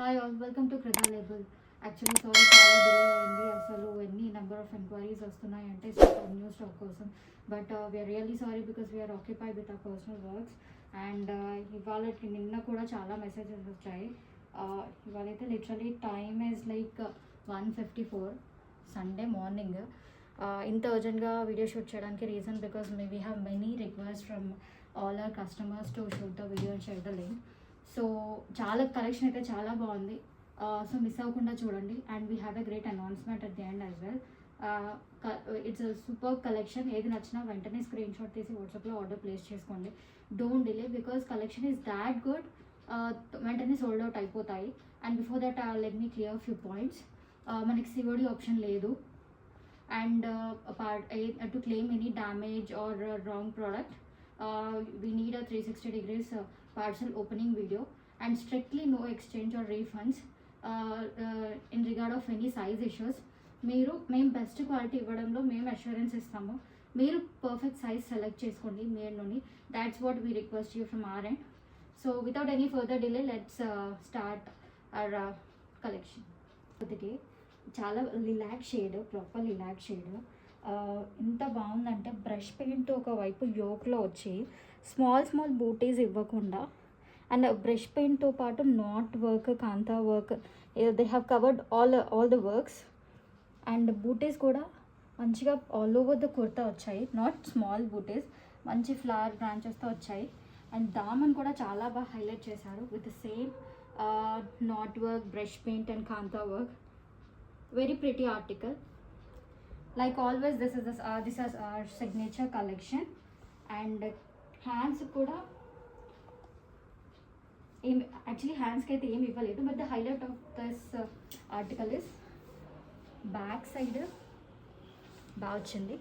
Hi all, welcome to Krida Label. Actually, sorry చాలా delay అయింది. అసలు ఎన్ని నెంబర్ ఆఫ్ ఎంక్వైరీస్ వస్తున్నాయి అంటే న్యూ స్టాక్ కోసం. But we are really sorry because we are occupied with our personal works. And ఇవాళకి నిన్న కూడా చాలా మెసేజెస్ వచ్చాయి. ఇవాళైతే literally time is like 1:54 Sunday morning. ఇంత అర్జెంట్గా వీడియో షూట్ చేయడానికి reason because we have many request from all our customers to shoot the video and share the link. So చాలా కలెక్షన్ అయితే చాలా బాగుంది. సో మిస్ అవ్వకుండా చూడండి. And we have a great announcement at the end as well. It's super collection. ఏది నచ్చినా వెంటనే screen shot తీసి వాట్సాప్లో ఆర్డర్ ప్లేస్ చేసుకోండి. Don't delay because collection is that good. వెంటనే సోల్డ్ అవుట్ అయిపోతాయి. And before that let me clear few points. మనకి COD option లేదు. And to claim any damage are wrong product we need a 360 degrees parcel opening video, and strictly no exchange or refunds in regard of any size issues. మేము best quality ఇవ్వడంలో మేము assurance ఇస్తాము. మీరు perfect size select చేసుకోండి మీలోని. That's what we request you from our end. So without any further delay let's start our collection. కొద్దిగా చాలా lilac shade, proper lilac shade. ఎంత బాగుందంటే బ్రష్ పెయింట్ ఒకవైపు యోక్లో వచ్చి స్మాల్ బూటీస్ ఇవ్వకుండా, అండ్ బ్రష్ పెయింట్తో పాటు knot work, kantha work, they have covered all the works. And butis కూడా మంచిగా ఆల్ ఓవర్ ద కుర్తా వచ్చాయి. నాట్ స్మాల్ బూటీస్, మంచి ఫ్లవర్ బ్రాంచెస్తో వచ్చాయి. అండ్ దామన్ కూడా చాలా బాగా హైలైట్ చేశారు with same knot work, brush paint and kantha work. Very pretty article. Like always, this is our signature collection. And hands kuda actually hands ki aithe em ivvaledu, but the highlight of this article is back side baga vachindi.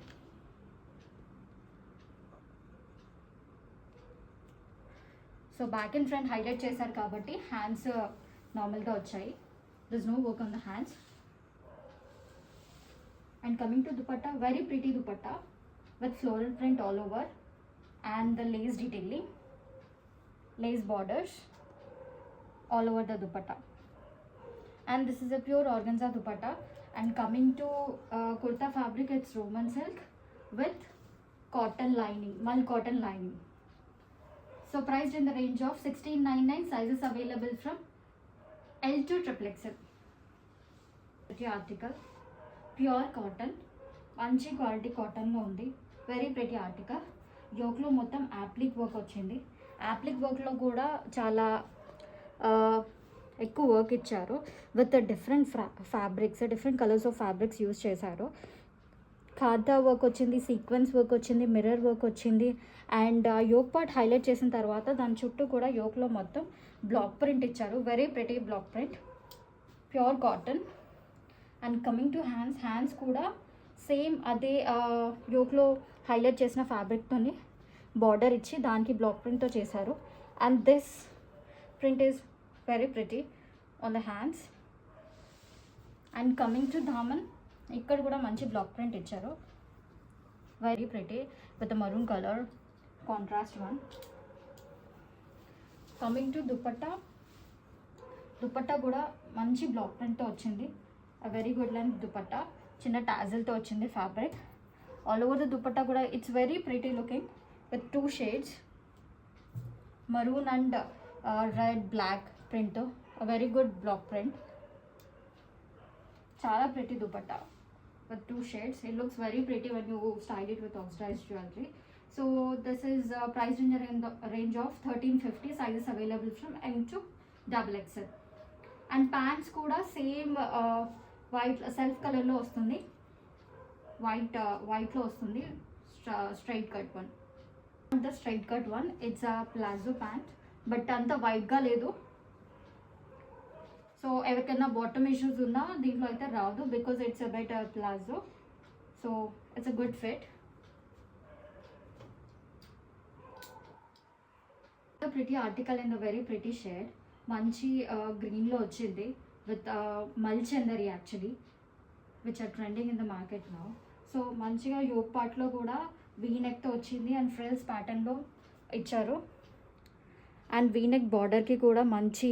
So back and front highlight chesaru kabatti hands normal ga vachayi. There's no work on the hands. And coming to dupatta, very pretty dupatta with floral print all over and the lace detailing, lace borders all over the dupatta. And this is a pure organza dupatta. And coming to kurta fabric, it's Roman silk with cotton lining, mull cotton lining. So priced in the range of 1699, sizes available from L to XXL. Pretty article. Pure cotton, మంచి quality కాటన్లో ఉంది. Very pretty article. యోక్లో మొత్తం appliqué work వచ్చింది. Appliqué వర్క్లో కూడా చాలా ఎక్కువ work ఇచ్చారు. With different fabrics, different colours of fabrics use చేశారు. ఖాతా వర్క్ వచ్చింది, సీక్వెన్స్ వర్క్ వచ్చింది, మిర్రర్ వర్క్ వచ్చింది. అండ్ యోక్ పార్ట్ హైలైట్ చేసిన తర్వాత దాని చుట్టూ కూడా యోక్లో మొత్తం బ్లాక్ ప్రింట్ ఇచ్చారు. Very pretty block print, pure cotton. And coming to hands కూడా సేమ్ అదే యోక్లో హైలైట్ చేసిన ఫ్యాబ్రిక్తోని బార్డర్ ఇచ్చి దానికి బ్లాక్ ప్రింట్తో చేశారు. And this print is very pretty on the hands. And coming to daman, ఇక్కడ కూడా మంచి బ్లాక్ ప్రింట్ ఇచ్చారు. Very pretty with maroon colour contrast one. Coming to dupatta కూడా మంచి బ్లాక్ ప్రింట్తో వచ్చింది. వెరీ గుడ్ లెంత్ దుపట్టా, చిన్న టాజిల్తో వచ్చింది fabric. All over the dupatta కూడా it's very pretty looking with 2 shades, maroon and red block ప్రింట్తో. వెరీ గుడ్ బ్లాక్ ప్రింట్, చాలా pretty dupatta with 2 shades. It looks very pretty when you style it with oxidised jewellery. So this is priced in the range of 1350, sizes available from M to XXL. And pants కూడా same white self కలర్లో వస్తుంది, వైట్లో వస్తుంది. Straight cut one, the straight cut one. It's a palazzo pant, but అంత వైట్గా లేదు. So ఎవరికైనా bottom issues ఉన్నా దీంట్లో అయితే రాదు because it's a better palazzo. So it's a good fit. Pretty article in the very pretty shade. మంచి గ్రీన్లో వచ్చింది విత్ మల్చందరి actually, which are trending in the market now. So మంచిగా యోక్ పార్ట్లో కూడా వీ నెక్తో వచ్చింది అండ్ ఫ్రిల్స్ ప్యాటర్న్లో ఇచ్చారు. అండ్ వీనెక్ బార్డర్కి కూడా మంచి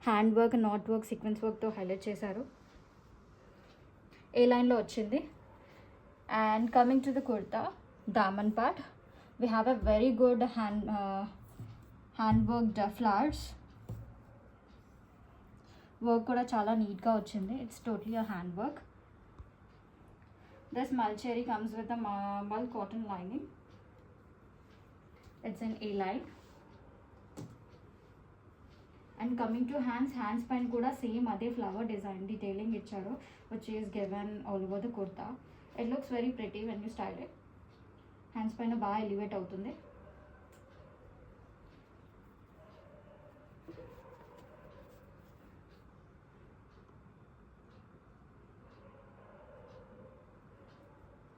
hand work, knot work, sequence వర్క్తో హైలైట్ చేశారు. ఏ లైన్లో వచ్చింది. And coming to the kurta daman part, we have a very good hand worked flowers. Work కూడా చాలా నీట్గా వచ్చింది. It's totally a hand work. This మల్చేరీ comes with a mul cotton lining. ఇట్స్ an A line. And coming to hands పైన కూడా same అదే flower design detailing ఇచ్చారు, which is given all over the kurta. It looks very pretty when you style it. Hands పైన బాగా elevate అవుతుంది.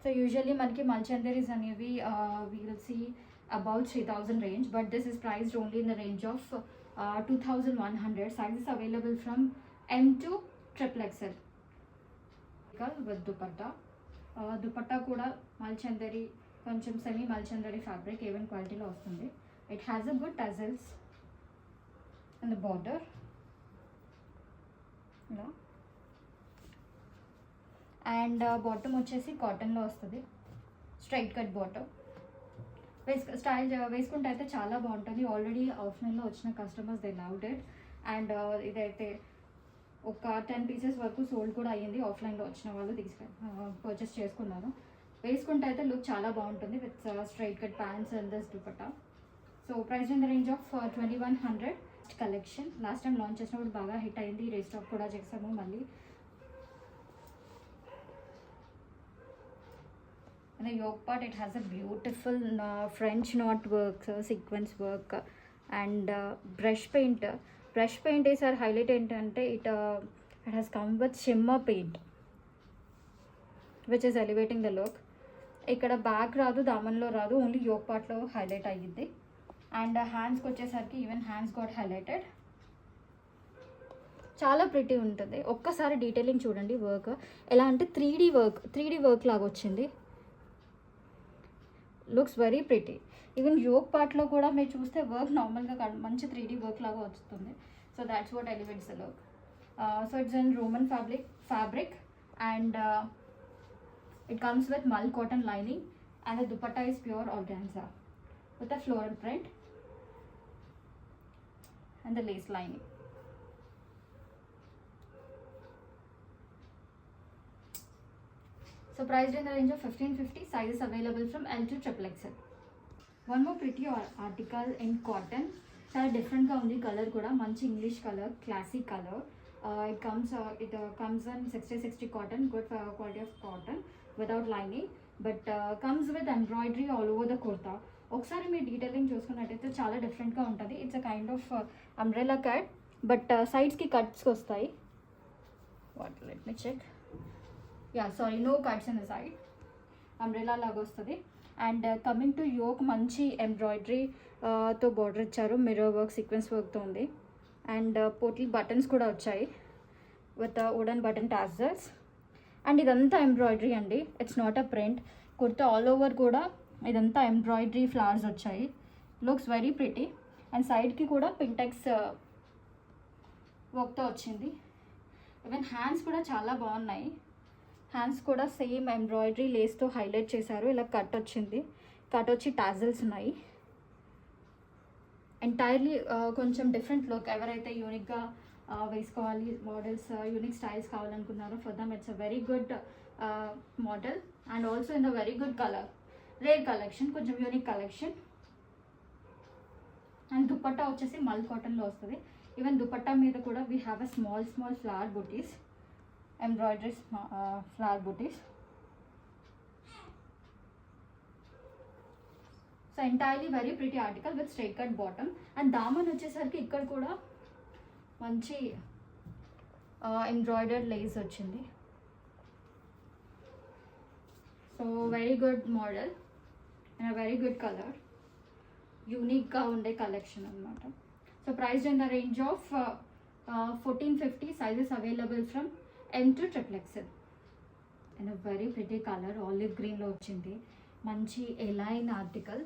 So usually మనకి మల్చందరీస్ అనేవి we'll see about 3000 range, but this is priced only in the range of 2100. Sizes available from M to XXL. With dupatta. Dupatta kuda malchandari, koncham semi malchandari fabric, even quality lo vastundi. It has a good tassels in the border. And bottom వచ్చేసి కాటన్లో వస్తుంది, straight cut bottom. Style వేసుకుంటే అయితే చాలా బాగుంటుంది. Already ఆఫ్లైన్లో వచ్చిన customers they loved it. And ఇదైతే ఒక 10 పీసెస్ వరకు సోల్డ్ కూడా అయ్యింది. ఆఫ్లైన్లో వచ్చిన వాళ్ళు పర్చేస్ చేసుకున్నారు. వేసుకుంటే అయితే లుక్ చాలా బాగుంటుంది with straight cut pants and this dupatta. So price in the range of 2100. Collection last time launch చేసినప్పుడు బాగా హిట్ అయింది, రీస్టాక్ కూడా చేసాము మళ్ళీ. And the yoke part, it has a beautiful French knot work, sequence work, and brush paint. Brush paint is our highlight entante. It has come with shimmer paint, which is elevating the look. ఇక్కడ back రాదు, దామన్లో రాదు, only yoke పార్ట్లో highlight అయ్యింది. And హ్యాండ్స్కి వచ్చేసరికి even hands got highlighted. చాలా pretty ఉంటుంది. ఒక్కసారి డీటెయిలింగ్ చూడండి. వర్క్ ఎలా అంటే 3D వర్క్ లాగా వచ్చింది. Looks very pretty. Even yoke పార్ట్లో కూడా మీరు చూస్తే వర్క్ నార్మల్గా మంచి 3D వర్క్ లాగా వస్తుంది. So that's what elevates the look. So it's in Roman fabric and it comes with mul cotton lining and the dupatta is pure organza with a floral print and the lace lining. So priced in the range of 1550. Sizes available from L to XXL. One more pretty article in cotton. చాలా డిఫరెంట్గా ఉంది. Colour కూడా మంచి English colour, classic colour. It comes in 60 cotton, good quality of cotton without lining, but comes with embroidery all over the kurta. ఒకసారి మీరు detailing చూసుకున్నట్టయితే చాలా డిఫరెంట్గా ఉంటుంది. It's a kind of umbrella cut, but సైడ్స్కి cuts వస్తాయి. Let me check. No cuts in the side, umbrella లాగా వస్తుంది. అండ్ కమింగ్ టు యోక్, మంచి ఎంబ్రాయిడరీ తో బార్డర్ ఇచ్చారు, మిర్రర్ వర్క్, సీక్వెన్స్ వర్క్తో ఉంది. అండ్ పోట్లీ బటన్స్ కూడా వచ్చాయి with wooden button tassels. And ఇదంతా ఎంబ్రాయిడరీ అండి, it's not a print. Kurta all over కూడా ఇదంతా ఎంబ్రాయిడరీ ఫ్లవర్స్ వచ్చాయి. Looks very pretty. అండ్ సైడ్కి కూడా పింటెక్స్ వర్క్తో వచ్చింది. ఈవెన్ హ్యాండ్స్ కూడా చాలా బాగున్నాయి. హ్యాండ్స్ కూడా సేమ్ ఎంబ్రాయిడరీ లేస్తో హైలైట్ చేశారు. ఇలా కట్ వచ్చింది, కట్ వచ్చి టాజల్స్ ఉన్నాయి. ఎంటైర్లీ కొంచెం డిఫరెంట్ లుక్. ఎవరైతే యూనిక్గా వేసుకోవాలి, మోడల్స్ యూనిక్ స్టైల్స్ కావాలనుకున్నారో for them it's a very good model. And also in the very good colour, rare collection, కొంచెం యూనిక్ కలెక్షన్. అండ్ దుపట్టా వచ్చేసి మల్ కాటన్లో వస్తుంది. ఈవెన్ దుపట్టా మీద కూడా we have a small flower butis, embroidery flower butis. So entirely very pretty article with straight cut bottom. And daman వచ్చేసరికి ఇక్కడ కూడా మంచి ఎంబ్రాయిడర్డ్ లేస్ వచ్చింది. So very good model and very good colour, యూనిక్గా ఉండే కలెక్షన్ అనమాట. So priced in the range of 1450. Sizes available from M to XXL. And very pretty colour, olive గ్రీన్లో వచ్చింది. మంచి ఎలైన్ ఆర్టికల్,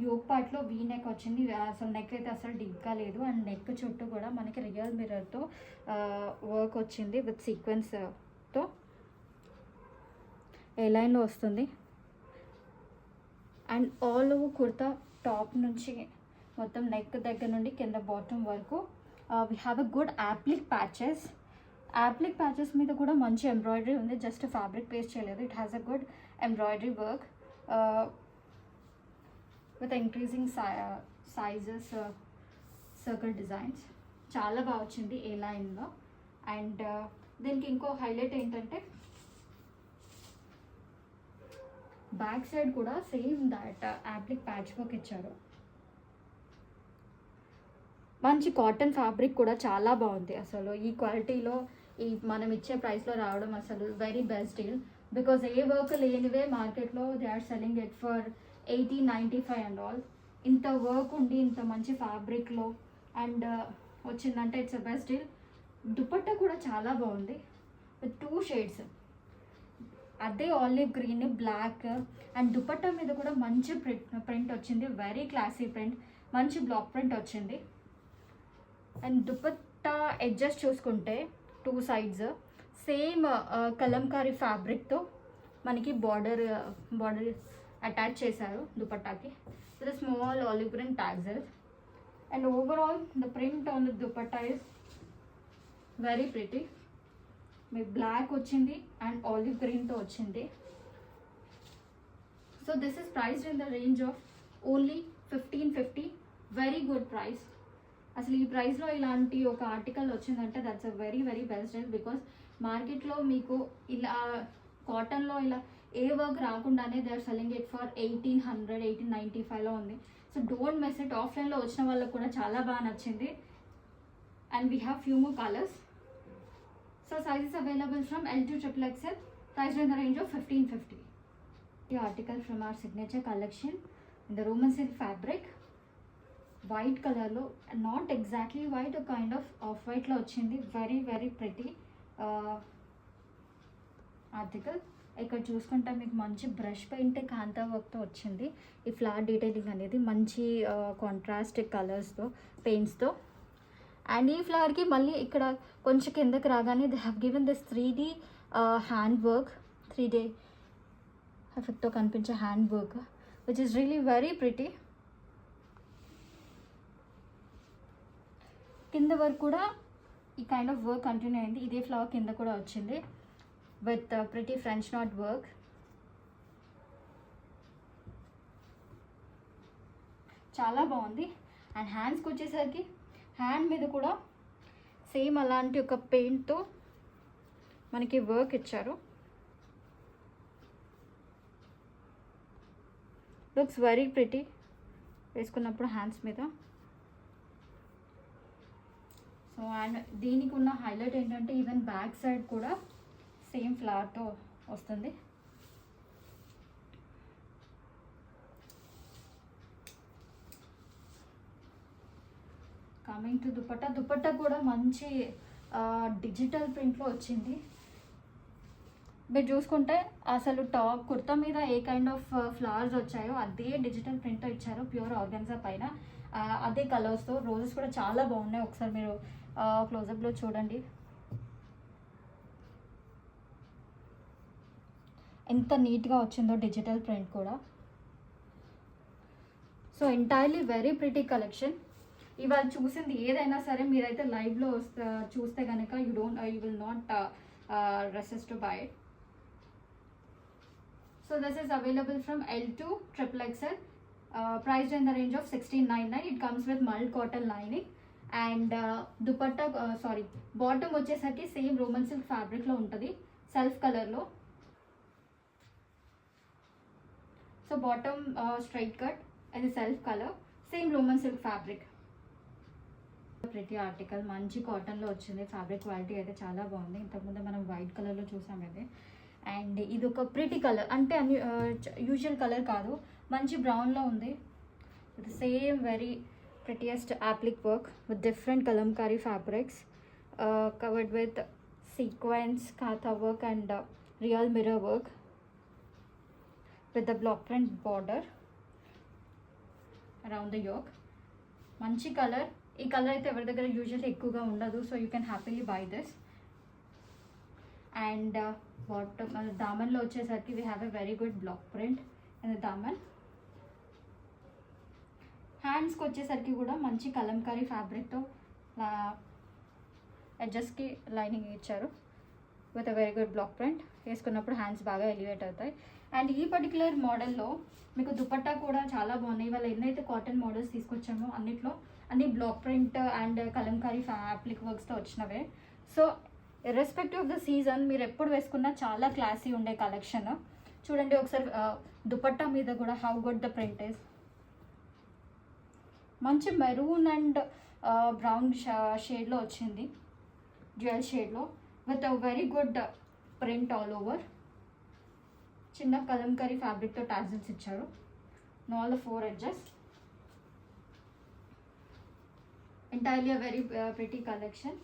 యోక్ పార్ట్లో V neck వచ్చింది. అసలు neck అయితే అసలు డీప్గా లేదు. అండ్ నెక్ చుట్టూ కూడా మనకి రియల్ మిర్రర్తో వర్క్ వచ్చింది విత్ సీక్వెన్స్తో ఏ లైన్లో వస్తుంది. And all over kurta top నుంచి మొత్తం నెక్ దగ్గర నుండి కింద బాటమ్ వరకు we have a good appliqué patches మీద కూడా మంచి ఎంబ్రాయిడరీ ఉంది. జస్ట్ ఫ్యాబ్రిక్ పేస్ట్ చేయలేదు. It has a good embroidery work with increasing sizes circle designs. చాలా బాగా వచ్చింది ఏ లైన్లో. అండ్ దీనికి ఇంకో హైలైట్ ఏంటంటే బ్యాక్ సైడ్ కూడా same that appliqué patch work ఇచ్చారు. మంచి కాటన్ ఫ్యాబ్రిక్ కూడా చాలా బాగుంది. అసలు ఈ క్వాలిటీలో ఈ మనం ఇచ్చే ప్రైస్లో రావడం అసలు వెరీ బెస్ట్ డీల్. బికాజ్ ఏ వర్క్ లేనివే మార్కెట్లో they are selling it for 1895 and all. ఇంత వర్క్ ఉండి ఇంత మంచి ఫ్యాబ్రిక్లో అండ్ వచ్చిందంటే it's a best deal. Dupatta కూడా చాలా బాగుంది విత్ 2 షేడ్స్. అదే olive green, black. And dupatta మీద కూడా మంచి ప్రింట్ వచ్చింది. వెరీ క్లాసీ ప్రింట్, మంచి బ్లాక్ ప్రింట్ వచ్చింది. అండ్ దుపట్టా ఎడ్జెస్ చూసుకుంటే 2 sides సేమ్ కలంకారీ ఫ్యాబ్రిక్తో మనకి బార్డర్ అటాచ్ చేశారు దుపట్టాకి with small olive green tags. And overall the print on the dupatta is very pretty. మీ బ్లాక్ వచ్చింది అండ్ ఆలివ్ గ్రీన్తో వచ్చింది. So this is priced in the range of only 1550. Very good price. అసలు ఈ ప్రైస్లో ఇలాంటి ఒక ఆర్టికల్ వచ్చిందంటే that's a very very best deal. Because మార్కెట్లో మీకు ఇలా కాటన్లో ఇలా ఏ వర్క్ రాకుండానే they are selling it for 1800, 1895లో ఉంది. So don't miss it. ఆఫ్లైన్లో వచ్చిన వాళ్ళకు కూడా చాలా బాగా నచ్చింది. And we have few more colours. So sizes available from L to XXL, priced in the range of 1550. The article from our signature collection in the Roman silk fabric, white color lo, not exactly white, a kind of off white lo ochindi. Very very pretty article. ఇక్కడ చూసుకుంటే మీకు మంచి brush paint కాంతా వర్క్తో వచ్చింది. ఈ flower detailing అనేది మంచి contrast కలర్స్తో పెయింట్స్తో. అండ్ ఈ ఫ్లవర్కి మళ్ళీ ఇక్కడ కొంచెం కిందకి రాగానే they have given this 3D hand work, 3D ఎఫెక్ట్తో కనిపించే hand work which is really very pretty. కింద వర్క్ కూడా ఈ కైండ్ ఆఫ్ వర్క్ కంటిన్యూ అయింది. ఇదే ఫ్లవర్ కింద కూడా వచ్చింది with pretty French knot work. చాలా బాగుంది. అండ్ హ్యాండ్స్కి వచ్చేసరికి హ్యాండ్ మీద కూడా సేమ్ అలాంటి ఒక పెయింట్తో మనకి వర్క్ ఇచ్చారు. లుక్స్ వెరీ ప్రిటీ వేసుకున్నప్పుడు హ్యాండ్స్ మీద. సో అండ్ దీనికి ఉన్న హైలైట్ ఏంటంటే ఈవెన్ బ్యాక్ సైడ్ కూడా సేమ్ ఫ్లవర్తో వస్తుంది. కమింగ్ టు దుపట్టా కూడా మంచి డిజిటల్ ప్రింట్లో వచ్చింది. మీరు చూసుకుంటే అసలు టాప్ కుర్తా మీద ఏ కైండ్ ఆఫ్ ఫ్లవర్స్ వచ్చాయో అదే డిజిటల్ ప్రింట్తో ఇచ్చారు. ప్యూర్ ఆర్గాన్జా పైన అదే కలర్స్తో. రోజెస్ కూడా చాలా బాగున్నాయి. ఒకసారి మీరు క్లోజప్లో చూడండి ఎంత నీట్గా వచ్చిందో డిజిటల్ ప్రింట్ కూడా. So entirely very pretty collection. ఇవాళ చూసింది ఏదైనా సరే మీరైతే లైవ్లో చూస్తే కనుక you will not resist to buy it. So this is available from L to XXL, priced in the range of 1699. It comes with mull cotton lining and dupatta bottom వచ్చేసరికి same Roman silk ఫ్యాబ్రిక్లో ఉంటుంది, self కలర్లో. So bottom straight cut and self colour, same Roman silk fabric. ప్రతి article మంచి కాటన్లో వచ్చింది. Fabric quality అయితే చాలా బాగుంది. ఇంతకుముందు మనం వైట్ కలర్లో చూసాం అయితే. అండ్ ఇది ఒక ప్రిటీ కలర్, అంటే అన్ని యూజువల్ కలర్ కాదు, మంచి బ్రౌన్లో ఉంది. Same very prettiest applique work with different kalamkari fabrics, covered with sequins, katha work and real mirror work with the block print border. Around the yoke. మంచి colour. ఈ colour అయితే ఎవరి దగ్గర యూజువల్లీ ఎక్కువగా ఉండదు, so you can happily buy this. And bottom దామన్లో వచ్చేసరికి we have a very good block print in the daman. హ్యాండ్స్కి వచ్చేసరికి కూడా మంచి కలంకారీ ఫ్యాబ్రిక్తో ఎడ్జెస్కి లైనింగ్ ఇచ్చారు with a very good block print. వేసుకున్నప్పుడు హ్యాండ్స్ బాగా ఎలివేట్ అవుతాయి. అండ్ ఈ పర్టికులర్ మోడల్లో మీకు దుపట్టా కూడా చాలా బాగున్నాయి. ఇవాళ ఎన్నైతే కాటన్ మోడల్స్ తీసుకొచ్చామో అన్నిట్లో అన్ని block print and kalamkari fabric వర్క్స్తో వచ్చినవే. So irrespective of the season మీరు ఎప్పుడు వేసుకున్నా చాలా క్లాసీ ఉండే కలెక్షన్. చూడండి ఒకసారి దుపట్టా మీద కూడా how good the print is. మంచి మెరూన్ అండ్ బ్రౌన్ షేడ్లో వచ్చింది, డ్యూయల్ షేడ్లో with a very good print all over. చిన్న కలంకారీ ఫ్యాబ్రిక్తో టాజిల్స్ ఇచ్చారు. All the 4 edges. Entirely a very pretty collection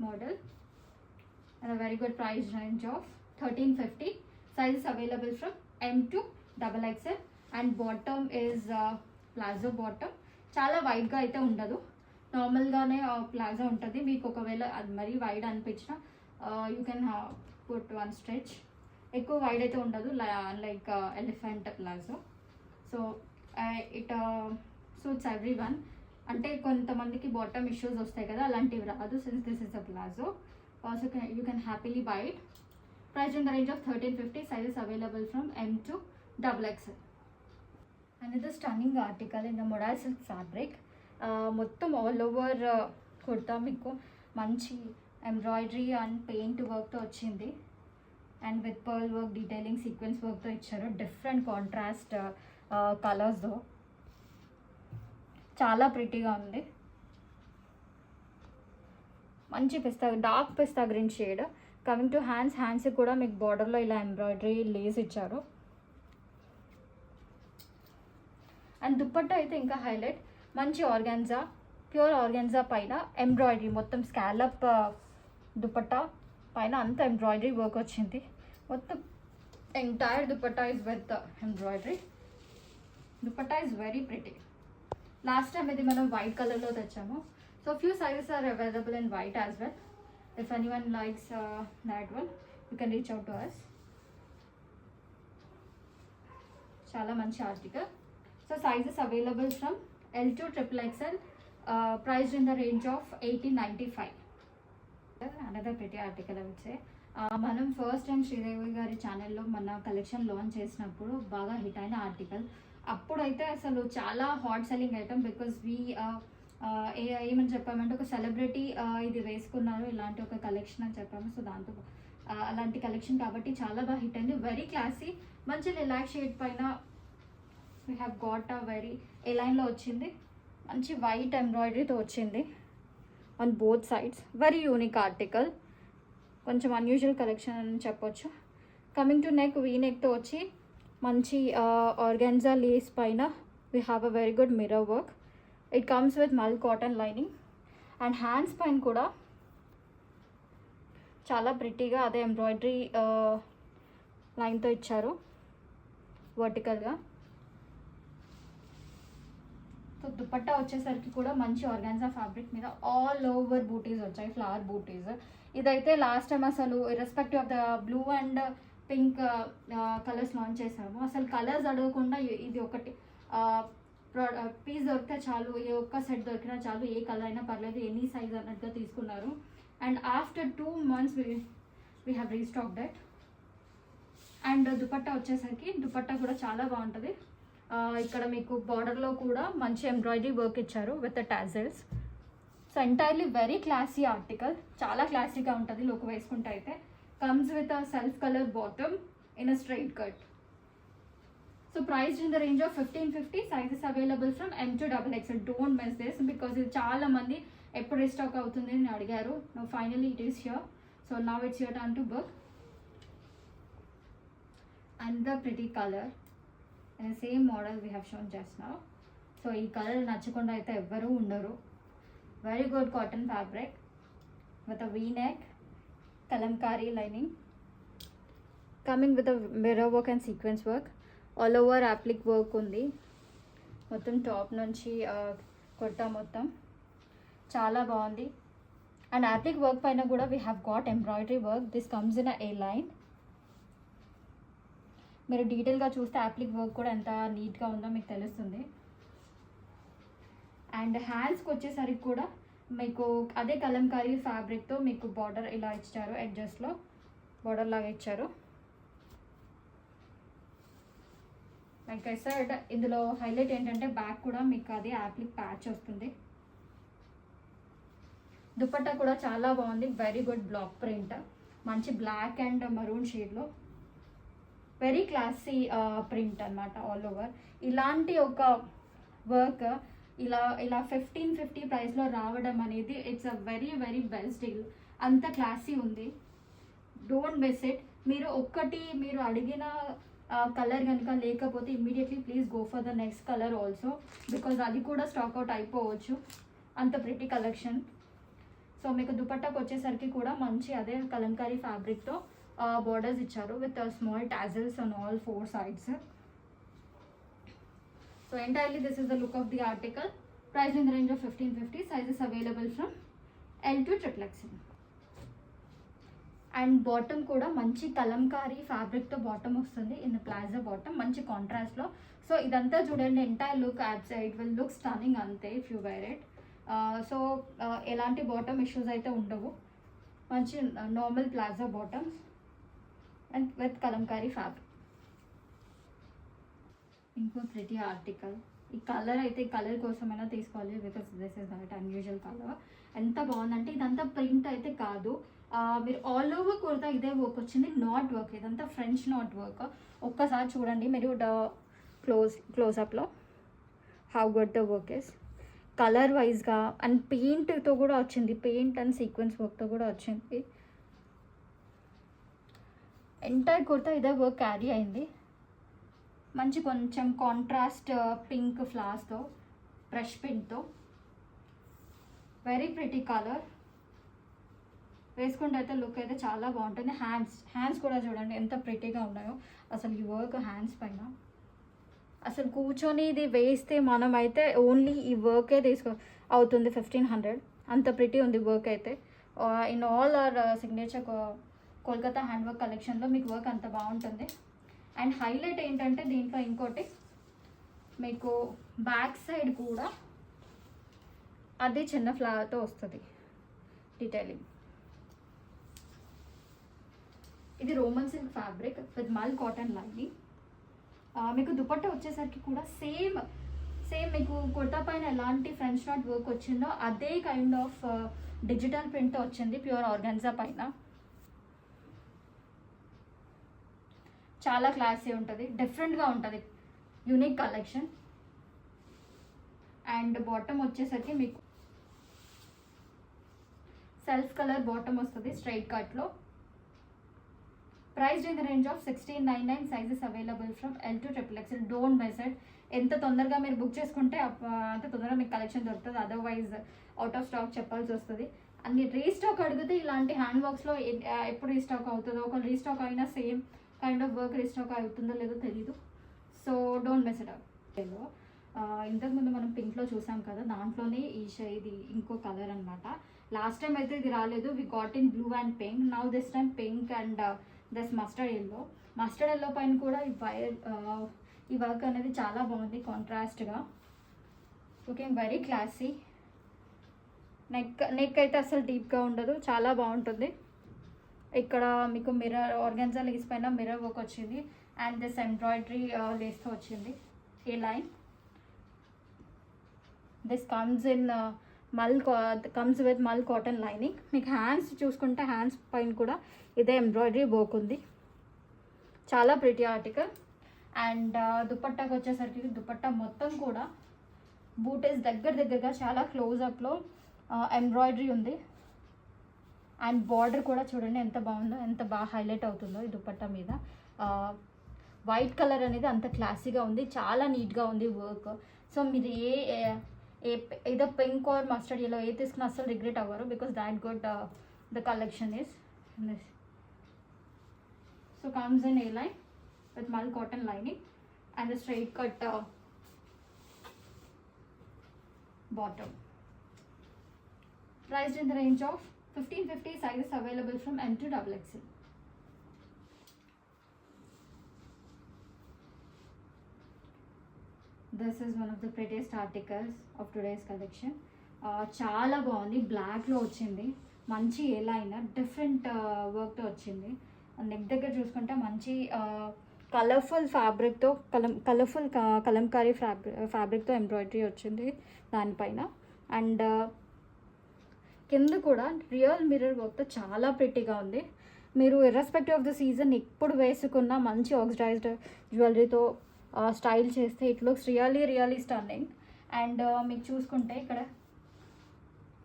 model and a very good price range of 1350. Sizes available from M to XXL and bottom is plazo bottom. చాలా వైడ్గా అయితే ఉండదు, నార్మల్గానే palazzo ఉంటుంది. మీకు ఒకవేళ అది మరీ వైడ్ అనిపించిన యూ కెన్ పుట్ 1 stretch. ఎక్కువ వైడ్ అయితే ఉండదు, like elephant palazzo. So it suits every one. అంటే కొంతమందికి బాటమ్ ఇష్యూస్ వస్తాయి కదా, అలాంటివి రాదు since this is a palazzo. Also you can happily by it. Price in the range of 1350. Sizes available from M to XXL. Another stunning article in the modal silk fabric. మొత్తం all over kurta మీకు మంచి embroidery and paint వర్క్తో వచ్చింది. And with pearl work, detailing, sequence వర్క్తో ఇచ్చారు. Different contrast కలర్స్తో చాలా ప్రిటీగా ఉంది. మంచి dark pista green shade. Coming to హ్యాండ్స్కి కూడా మీకు బార్డర్లో ఇలా ఎంబ్రాయిడరీ లేస్ ఇచ్చారు. అండ్ దుపట్టా అయితే ఇంకా హైలైట్. మంచి ఆర్గాన్జా, ప్యూర్ ఆర్గాన్జా పైన ఎంబ్రాయిడరీ, మొత్తం స్కాలప్ దుపట్టా పైన అంత ఎంబ్రాయిడరీ వర్క్ వచ్చింది. మొత్తం entire dupatta is with embroidery. Dupatta is very pretty. Last time ఇది మనం వైట్ కలర్లో తెచ్చాము. So few sizes are available in white as well. If anyone likes that one you can reach out to us. చాలా మంచి article. So sizes available from L to XXL, priced in the range of 1895. Another pretty article I would say. మనం first time Sridevi గారి ఛానల్లో మన collection launch చేసినప్పుడు బాగా hit అయిన article. అప్పుడైతే అసలు చాలా హాట్ సెల్లింగ్ ఐటమ్. బికాజ్ ఏమని చెప్పామంటే ఒక సెలబ్రిటీ ఇది వేసుకున్నారు ఇలాంటి ఒక కలెక్షన్ అని చెప్పాము. సో దాంతో అలాంటి కలెక్షన్ కాబట్టి చాలా బాగా హిట్ అయింది. వెరీ క్లాసీ, మంచి రిలాక్స్ షేడ్ పైన we have got a very A లైన్లో వచ్చింది. మంచి వైట్ ఎంబ్రాయిడరీతో వచ్చింది on both sides. Very unique article, కొంచెం అన్యూజువల్ కలెక్షన్ అని చెప్పొచ్చు. కమింగ్ టు నెక్, వీ నెక్తో వచ్చి మంచి ఆర్గాన్జా లేస్ పైన we have a very good mirror work. It comes with mul cotton lining. And hands పైన కూడా చాలా ప్రిటీగా అదే ఎంబ్రాయిడరీ లైన్తో ఇచ్చారు వర్టికల్గా. సో దుపట్టా వచ్చేసరికి కూడా మంచి ఆర్గాన్జా ఫ్యాబ్రిక్ మీద ఆల్ ఓవర్ బూటీస్ వచ్చాయి, ఫ్లవర్ బూటీస్. ఇదైతే లాస్ట్ టైం అసలు irrespective of the blue and pink colours launch చేసాము. అసలు కలర్స్ అడగకుండా ఇది ఒకటి పీస్ దొరికితే చాలు, ఏ ఒక్క సెట్ దొరికినా చాలు, ఏ కలర్ అయినా పర్లేదు, ఎనీ సైజ్ అన్నట్టుగా తీసుకున్నారు. And after 2 months we have restock that. And dupatta వచ్చేసరికి దుపట్టా కూడా చాలా బాగుంటుంది. ఇక్కడ మీకు బార్డర్లో కూడా మంచి ఎంబ్రాయిడరీ వర్క్ ఇచ్చారు with tassels. So entirely very classy article, చాలా క్లాసీగా ఉంటుంది లుక్ వేసుకుంటే అయితే. Comes with a self colour bottom in a straight cut. So price in the range of 1550. Sizes available from M to XXL. Don't miss this because ఇది చాలా మంది ఎప్పుడు restock అవుతుంది అని అడిగారు. No finally it is here. So now it's your turn to book. And the pretty colour and the same model we have shown just now. So ee color nachukunda aithe evvaru undaru. Very good cotton fabric with a v-neck, kalamkari lining, coming with a mirror work and sequence work. All over applique work undi. మొత్తం top నుంచి కుర్తా మొత్తం చాలా బాగుంది. And appliqué work పైన కూడా we have got embroidery work. This comes in a line. మీరు డీటెయిల్గా చూస్తే యాప్లిక్ వర్క్ కూడా ఎంత నీట్గా ఉందో మీకు తెలుస్తుంది. అండ్ హ్యాండ్స్కి వచ్చేసరికి కూడా మీకు అదే కలంకారీ ఫ్యాబ్రిక్తో మీకు బార్డర్ ఇలా ఇచ్చారు, ఎడ్జస్ట్లో బార్డర్ లాగా ఇచ్చారు. లైక్ ఐ సెడ్, ఇందులో హైలైట్ ఏంటంటే బ్యాక్ కూడా మీకు అది యాప్లిక్ ప్యాచ్ వస్తుంది. దుపట్టా కూడా చాలా బాగుంది, వెరీ గుడ్ బ్లాక్ ప్రింట్, మంచి బ్లాక్ అండ్ మరూన్ షేడ్లో వెరీ క్లాసీ ప్రింట్ అనమాట ఆల్ ఓవర్. ఇలాంటి ఒక వర్క్ ఇలా 1550 ప్రైస్లో రావడం అనేది it's a very very best deal. అంత క్లాసీ ఉంది, డోంట్ మిస్ ఇట్. మీరు అడిగిన కలర్ కనుక లేకపోతే immediately please go for the next colour also, because అది కూడా స్టాక్ అవుట్ అయిపోవచ్చు, అంత ప్రిటీ కలెక్షన్. సో మీకు దుపట్టాకు వచ్చేసరికి కూడా మంచి అదే కలంకారీ ఫ్యాబ్రిక్తో బోర్డర్స్ ఇచ్చారు with small tassels on all 4 sides. So entirely this is the look of the article. Price in the range of 1550. Sizes available from L to XXL. And bottom కూడా మంచి కలంకారీ ఫ్యాబ్రిక్తో bottom వస్తుంది, ఇన్ ప్లాజో బాటమ్, మంచి కాంట్రాస్ట్లో. So ఇదంతా చూడండి, entire look it will look stunning అంతే if you wear it. So ఎలాంటి బాటమ్ ఇష్యూస్ అయితే ఉండవు, మంచి normal palazzo bottoms and with kalamkari fabric. ఇంకో ప్రిటీ ఆర్టికల్. ఈ కలర్ అయితే ఈ కలర్ కోసమైనా తీసుకోవాలి, because this is that unusual colour. ఎంత బాగుందంటే ఇదంతా ప్రింట్ అయితే కాదు, మీరు ఆల్ ఓవర్ కుర్తా ఇదే వర్క్ వచ్చింది, నాట్ వర్క్, ఇదంతా ఫ్రెంచ్ నాట్ వర్క్. ఒక్కసారి చూడండి మీరు క్లోజ్అప్లో how good the work is, colour వైజ్గా. అండ్ పెయింట్తో కూడా వచ్చింది, పెయింట్ అండ్ సీక్వెన్స్ వర్క్తో కూడా వచ్చింది. ఎంటైర్ కుర్తా ఇదే వర్క్ క్యారీ అయింది, మంచి కొంచెం కాంట్రాస్ట్ పింక్ ఫ్లవర్స్తో, బ్రష్ పింక్తో, వెరీ ప్రిటీ కలర్. వేసుకుంటే అయితే లుక్ అయితే చాలా బాగుంటుంది. హ్యాండ్స్ కూడా చూడండి ఎంత ప్రిటీగా ఉన్నాయో అసలు ఈ వర్క్ హ్యాండ్స్ పైన. అసలు కూర్చొని ఇది వేస్తే మనమైతే ఓన్లీ ఈ వర్కే అవుతుంది 1500, అంత ప్రిటీ ఉంది వర్క్ అయితే. In all our signature Kolkata hand work కలెక్షన్లో మీకు వర్క్ అంత బాగుంటుంది. అండ్ హైలైట్ ఏంటంటే దీంట్లో ఇంకోటి, మీకు బ్యాక్ సైడ్ కూడా అదే చిన్న ఫ్లవర్తో వస్తుంది డీటెయిలింగ్. ఇది Roman silk fabric with mul cotton lining. మీకు దుపట్టా వచ్చేసరికి కూడా సేమ్ మీకు కుర్తా పైన ఎలాంటి ఫ్రెంచ్ నాట్ వర్క్ వచ్చిందో అదే కైండ్ ఆఫ్ డిజిటల్ ప్రింట్ వచ్చింది ప్యూర్ ఆర్గాన్జా పైన. చాలా క్లాసీ ఉంటుంది, డిఫరెంట్గా ఉంటుంది, యూనిక్ కలెక్షన్. అండ్ బాటమ్ వచ్చేసరికి మీకు సెల్ఫ్ కలర్ బాటమ్ వస్తుంది స్ట్రైట్ కట్లో. Priced in the range of 1699. Sizes available from L to XXL. Don't miss it. ఎంత తొందరగా మీరు బుక్ చేసుకుంటే అంత తొందరగా మీకు కలెక్షన్ దొరుకుతుంది, అదర్వైజ్ అవుట్ ఆఫ్ స్టాక్ చెప్పాల్సి వస్తుంది. అన్ని రీస్టాక్ అడిగితే ఇలాంటి హ్యాండ్ వర్క్స్లో ఎప్పుడు రీస్టాక్ అవుతుందో, ఒక రీస్టాక్ అయినా same kind of work restock అవుతుందో లేదో తెలీదు. So don't miss it out. ఇంతకుముందు మనం పింక్లో చూసాం కదా, దాంట్లోనే ఇది ఇంకో కలర్ అనమాట. లాస్ట్ టైం అయితే ఇది రాలేదు, we got in blue and pink. Now this time pink and this mustard yellow. Mustard yellow పైన కూడా ఈ వర్క్ అనేది చాలా బాగుంది కాంట్రాస్ట్గా, లుకింగ్ వెరీ క్లాసీ. నెక్ అయితే అసలు డీప్గా ఉండదు, చాలా బాగుంటుంది. ఇక్కడ మీకు మిర్రర్ ఆర్గాన్జా లేస్ పైన మిర్రర్ వర్క్ వచ్చింది అండ్ దిస్ ఎంబ్రాయిడరీ లేస్తో వచ్చింది ఏ line. This comes with mul cotton lining. మీకు హ్యాండ్స్ చూసుకుంటే హ్యాండ్స్ పైన కూడా ఇదే ఎంబ్రాయిడరీ వర్క్ ఉంది, చాలా ప్రిటీ ఆర్టికల్. అండ్ దుపట్టాకి వచ్చేసరికి దుపట్టా మొత్తం కూడా బూటేస్ దగ్గరగా చాలా క్లోజ్అప్లో ఎంబ్రాయిడరీ ఉంది. అండ్ బార్డర్ కూడా చూడండి ఎంత బాగుందో, ఎంత బాగా హైలైట్ అవుతుందో ఈ దుపట్టా మీద. వైట్ కలర్ అనేది అంత క్లాసీగా ఉంది, చాలా నీట్గా ఉంది వర్క్. సో మీరు ఏదో పింక్ ఆర్ మస్టర్డ్ ఎల్లో ఏ తీసుకున్నా అసలు రిగ్రెట్ అవ్వరు, because that good the collection is. So comes in a line with mull cotton lining and the straight cut bottom. Priced in the range of 1550, sizes available from M to XXL. This is one of the prettiest articles of today's collection. చాలా బాగుంది, బ్లాక్లో వచ్చింది, మంచి ఏ liner, different వర్క్తో వచ్చింది. Neck దగ్గర చూసుకుంటే మంచి కలర్ఫుల్ ఫ్యాబ్రిక్తో కలర్ఫుల్ కలంకారీ ఫ్యాబ్రిక్తో ఎంబ్రాయిడరీ వచ్చింది దానిపైన. అండ్ కింద కూడా రియల్ మిర్రర్ వర్క్తో చాలా ప్రిటీగా ఉంది. మీరు ఇర్రెస్పెక్టివ్ ఆఫ్ ద సీజన్ ఎప్పుడు వేసుకున్న మంచి ఆక్సిడైజ్డ్ జ్యువెలరీతో స్టైల్ చేస్తే it looks really stunning. And మీకు చూసుకుంటే ఇక్కడ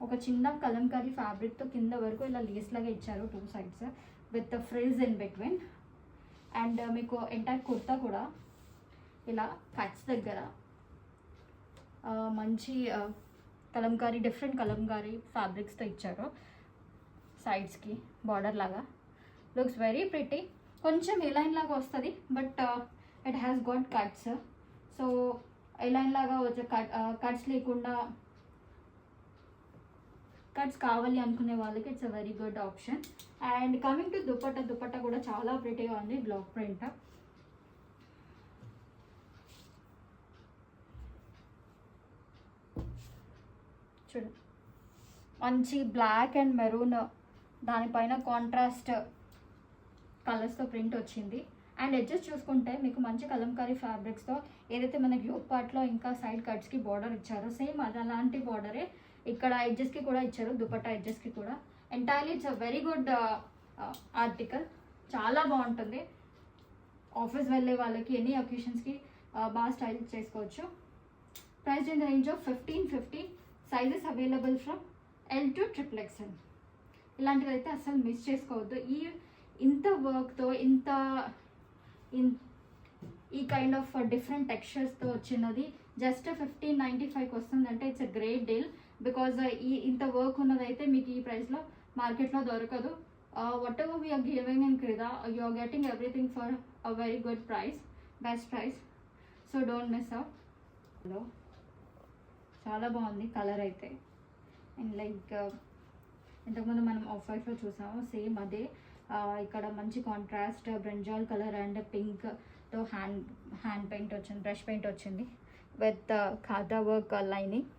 ఒక చిన్న కలంకారీ ఫ్యాబ్రిక్తో కింద వరకు ఇలా లేస్ లాగా ఇచ్చారు, 2 sides with frills in between. And మీకు ఎంటైర్ కుర్తా కూడా ఇలా కట్స్ దగ్గర మంచి కలంకారీ డిఫరెంట్ కలంకారీ ఫ్యాబ్రిక్స్తో ఇచ్చారు. సైడ్స్కి బార్డర్ లాగా లుక్స్ వెరీ ప్రిటీ. కొంచెం ఎలైన్ లాగా వస్తుంది, but it has got cuts. So A line లాగా వచ్చే కట్స్ లేకుండా కట్స్ కావాలి అనుకునే వాళ్ళకి it's a very good option. And coming to dupatta కూడా చాలా ప్రిటీగా ఉంది, బ్లాక్ ప్రింట్. చూడండి, మంచి బ్లాక్ అండ్ మెరూన్ దానిపైన కాంట్రాస్ట్ కలర్స్తో ప్రింట్ వచ్చింది. అండ్ ఎడ్జెస్ చూసుకుంటే మీకు మంచి కలంకారీ ఫ్యాబ్రిక్స్తో ఏదైతే మనకి యోక్ పార్ట్లో ఇంకా సైడ్ కట్స్కి బార్డర్ ఇచ్చారో సేమ్ అది అలాంటి బార్డరే ఇక్కడ ఎడ్జెస్కి కూడా ఇచ్చారు, దుపట్టా ఎడ్జెస్కి కూడా. Entirely it's a very good article, చాలా బాగుంటుంది. ఆఫీస్ వెళ్ళే వాళ్ళకి ఎనీ అకేషన్స్కి బాగా స్టైల్ చేసుకోవచ్చు. Price in the range of 1550, sizes available from L to XXL. ఇలాంటివి అయితే అసలు మిస్ చేసుకోవద్దు. ఇంత వర్క్తో ఈ కైండ్ ఆఫ్ డిఫరెంట్ టెక్స్చర్స్తో వచ్చినది జస్ట్ 1595కి వస్తుందంటే it's a great deal. Because ఇంత వర్క్ ఉన్నదైతే మీకు ఈ ప్రైస్లో మార్కెట్లో దొరకదు. Whatever we are giving in Kreeda, you are getting everything for a very good price, best price. So don't miss out. చాలా బాగుంది కలర్ అయితే. అండ్ లైక్ ఇంతకుముందు మనం ఆఫ్ వైట్లో చూసాము, సేమ్ అదే. ఇక్కడ మంచి కాంట్రాస్ట్ బ్రింజాల్ కలర్ అండ్ పింక్తో హ్యాండ్ పెయింట్ వచ్చింది, బ్రష్ పెయింట్ వచ్చింది with kantha work lining.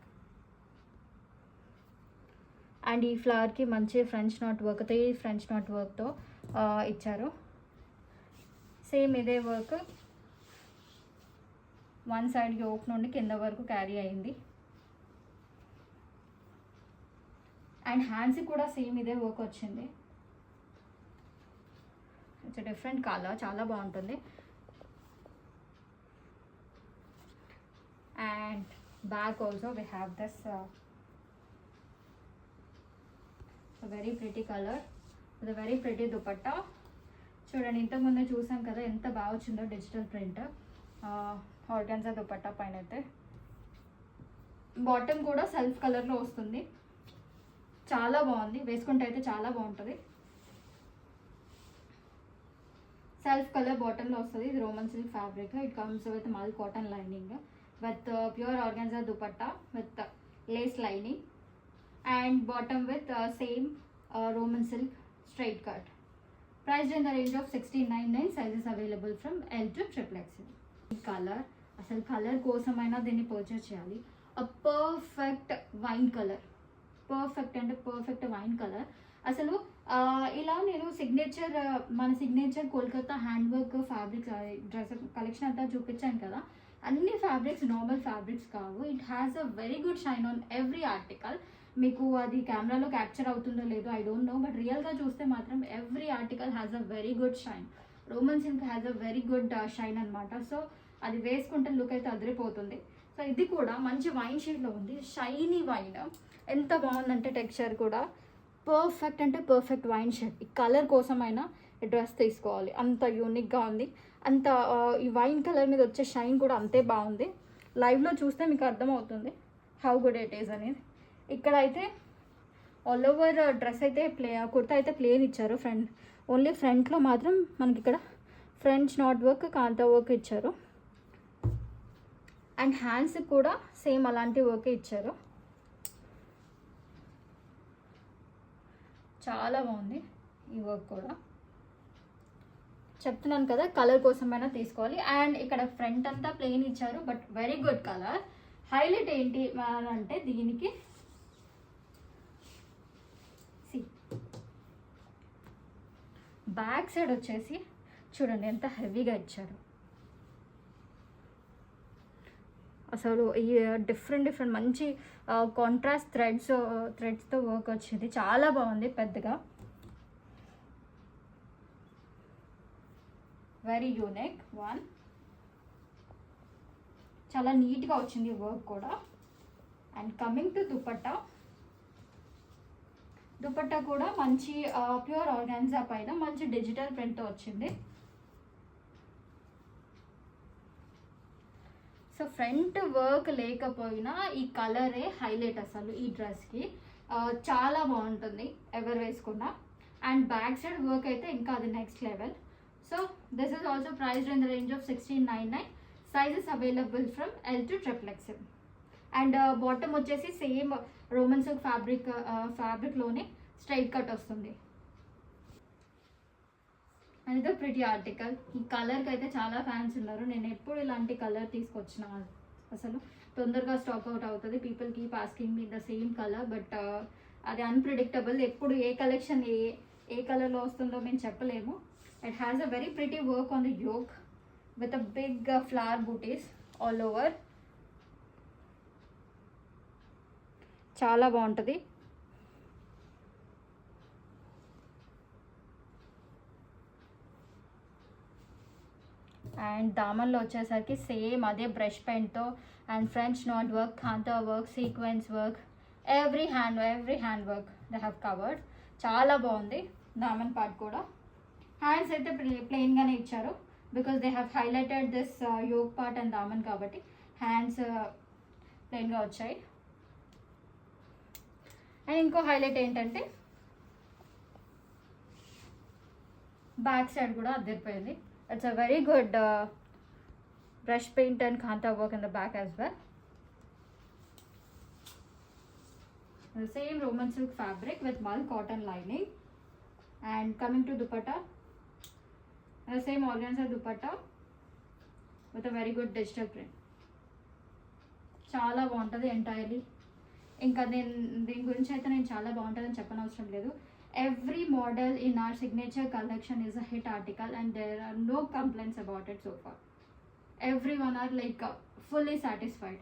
And ఈ ఫ్లవర్కి మంచి French knot work, 3 French knot వర్క్తో ఇచ్చారు. సేమ్ ఇదే వర్క్ వన్ సైడ్ యోక్ నుండి కింద వరకు క్యారీ అయింది. అండ్ హ్యాండ్స్కి కూడా సేమ్ ఇదే వర్క్ వచ్చింది. ఇట్స్ డిఫరెంట్ కలర్, చాలా బాగుంటుంది. And back also we have this very pretty colour with very pretty dupatta. చూడండి, ఇంతకుముందే చూసాం కదా ఎంత బాగా వచ్చిందో డిజిటల్ ప్రింట్ ఆర్గాన్జా దుపట్టా పైన. అయితే బాటమ్ కూడా సెల్ఫ్ కలర్లో వస్తుంది, చాలా బాగుంది. వేసుకుంటే అయితే చాలా బాగుంటుంది. సెల్ఫ్ కలర్ బాటంలో వస్తుంది. ఇది Roman silk fabric. It comes with mul cotton lining with pure organza dupatta with lace lining and bottom with same Roman silk straight cut. Priced in the range of 1699, sizes available from L to XXL. ఈ colour అసలు colour కోసమైనా దీన్ని purchase చేయాలి. A perfect wine colour, perfect అంటే perfect wine colour. అసలు ఇలా నేను మన signature Kolkata hand work fabrics dress collection అంతా చూపించాను కదా, అన్ని ఫ్యాబ్రిక్స్ నార్మల్ ఫ్యాబ్రిక్స్ కావు. It has a very good shine on every article. మీకు అది కెమెరాలో క్యాప్చర్ అవుతుందో లేదో ఐ డోంట్ నో, బట్ రియల్గా చూస్తే మాత్రం every article has a very good shine. Roman silk has a very good shine అనమాట. సో అది వేసుకుంటే లుక్ అయితే అదిరిపోతుంది. సో ఇది కూడా మంచి వైన్ షేడ్లో ఉంది, షైనీ వైన్. ఎంత బాగుందంటే టెక్స్చర్ కూడా పర్ఫెక్ట్ అంటే పర్ఫెక్ట్ వైన్ షేడ్. ఈ కలర్ కోసమైనా ఈ డ్రెస్ తీసుకోవాలి, అంత యూనిక్గా ఉంది. అంత ఈ వైన్ కలర్ మీద వచ్చే షైన్ కూడా అంతే బాగుంది. లైవ్లో చూస్తే మీకు అర్థమవుతుంది హౌ గుడ్ ఇట్ ఈస్ అనేది. ఇక్కడ అయితే ఆల్ ఓవర్ డ్రెస్ అయితే కుర్తా అయితే ప్లేన్ ఇచ్చారు. ఓన్లీ ఫ్రంట్లో మాత్రం మనకి ఇక్కడ French knot work kantha work ఇచ్చారు. అండ్ హ్యాండ్స్కి కూడా సేమ్ అలాంటి వర్క్ ఇచ్చారు. చాలా బాగుంది ఈ వర్క్ కూడా. చెప్తున్నాను కదా, కలర్ కోసమైనా తీసుకోవాలి. అండ్ ఇక్కడ ఫ్రంట్ అంతా ప్లెయిన్ ఇచ్చారు, but very good colour. Highlight ఏంటి అంటే దీనికి బ్యాక్ సైడ్ వచ్చేసి చూడండి ఎంత హెవీగా ఇచ్చారు. అసలు ఈ డిఫరెంట్ మంచి కాంట్రాస్ట్ థ్రెడ్స్తో వర్క్ వచ్చింది, చాలా బాగుంది పెద్దగా. వెరీ యూనిక్ వన్, చాలా నీట్గా వచ్చింది వర్క్ కూడా. అండ్ కమింగ్ టు దుపట్టా కూడా మంచి ప్యూర్ ఆర్గాన్జా పైన మంచి డిజిటల్ ప్రింట్తో వచ్చింది. సో ఫ్రంట్ వర్క్ లేకపోయినా ఈ కలరే హైలైట్ అసలు ఈ డ్రెస్కి. చాలా బాగుంటుంది ఎవరు వేసుకున్నా. అండ్ బ్యాక్ సైడ్ వర్క్ అయితే ఇంకా అది next level. So this is also priced in the range of 1699. Sizes available from L to XXL. And bottom వచ్చేసి సేమ్ రోమన్ సిల్క్ ఫ్యాబ్రిక్లోనే స్ట్రైట్ కట్ వస్తుంది. అండ్ ఇది ప్రిటీ ఆర్టికల్. ఈ కలర్కి అయితే చాలా ఫ్యాన్స్ ఉన్నారు. నేను ఎప్పుడు ఇలాంటి కలర్ తీసుకొచ్చిన అసలు తొందరగా స్టాక్ అవుట్ అవుతుంది. People keep asking me the same colour, but అది అన్ప్రిడిక్టబుల్. ఎప్పుడు ఏ కలెక్షన్ ఏ కలర్లో వస్తుందో మేము చెప్పలేము. It has a very pretty work on the yoke with a big flower bootis all over. చాలా బాగుంటుంది. అండ్ దామన్లో వచ్చేసరికి సేమ్ అదే బ్రష్ పెయింట్తో and French knot work, kantha work, sequence work, every hand work they have covered. చాలా బాగుంది daman part కూడా. Hands అయితే ప్లెయిన్గానే ఇచ్చారు because they have highlighted this yoke part and daman, కాబట్టి హ్యాండ్స్ ప్లెయిన్గా వచ్చాయి. అండ్ ఇంకో హైలైట్ ఏంటంటే బ్యాక్ సైడ్ కూడా అద్దరిపోయింది. It's a very good brush paint and khanta work in the back as well. The same Roman silk fabric with mull cotton lining. And coming to dupatta, the same organza dupatta with a very good digital print. చాలా బాగుంటుంది entirely. ఇంకా దీని గురించి అయితే నేను చాలా బాగుంటుందని చెప్పనవసరం లేదు. Every model in our signature collection is a hit article and there are no complaints about it so far. Everyone are like fully satisfied.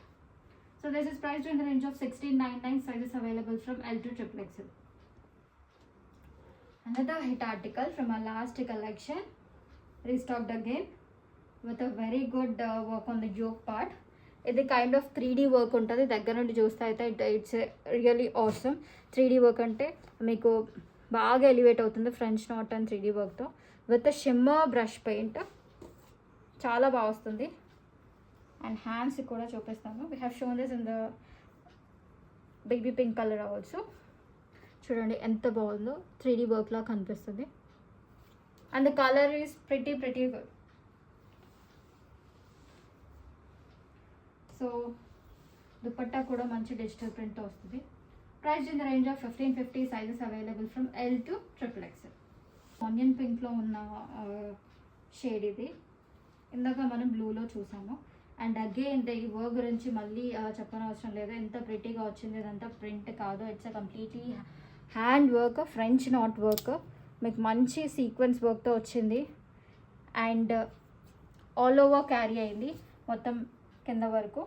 So this is priced in the range of 1699. Sizes available from L to XXL. Another hit article from our last collection, restocked again with a very good work on the yoke part. ఇది kind of 3D work ఉంటుంది. దగ్గర నుండి చూస్తే అయితే it's really awesome. 3D work అంటే మీకు బాగా elevate అవుతుంది ఫ్రెంచ్ నాట్ అండ్ 3D వర్క్తో విత్ షిమ్మర్ బ్రష్ పెయింట్. చాలా బాగా వస్తుంది. అండ్ హ్యాండ్స్ కూడా చూపిస్తాను. We have shown this in the baby pink colour also. చూడండి ఎంత బాగుందో, 3D వర్క్లా కనిపిస్తుంది. And the colour is pretty good. So dupatta కూడా మంచి డిజిటల్ ప్రింట్తో వస్తుంది. Price in the range of 1550. Sizes available from L to XXL. Onion పింక్లో ఉన్న షేడ్ ఇది. ఇందాక మనం బ్లూలో చూసాము. అండ్ అగైన్ ఈ వర్క్ గురించి మళ్ళీ చెప్పనవసరం లేదు, ఎంత ప్రిటీగా వచ్చింది. ఇదంతా ప్రింట్ కాదు, it's a completely hand work, French knot work. మీకు మంచి సీక్వెన్స్ వర్క్తో వచ్చింది. అండ్ ఆల్ ఓవర్ క్యారీ అయింది మొత్తం కింద వరకు.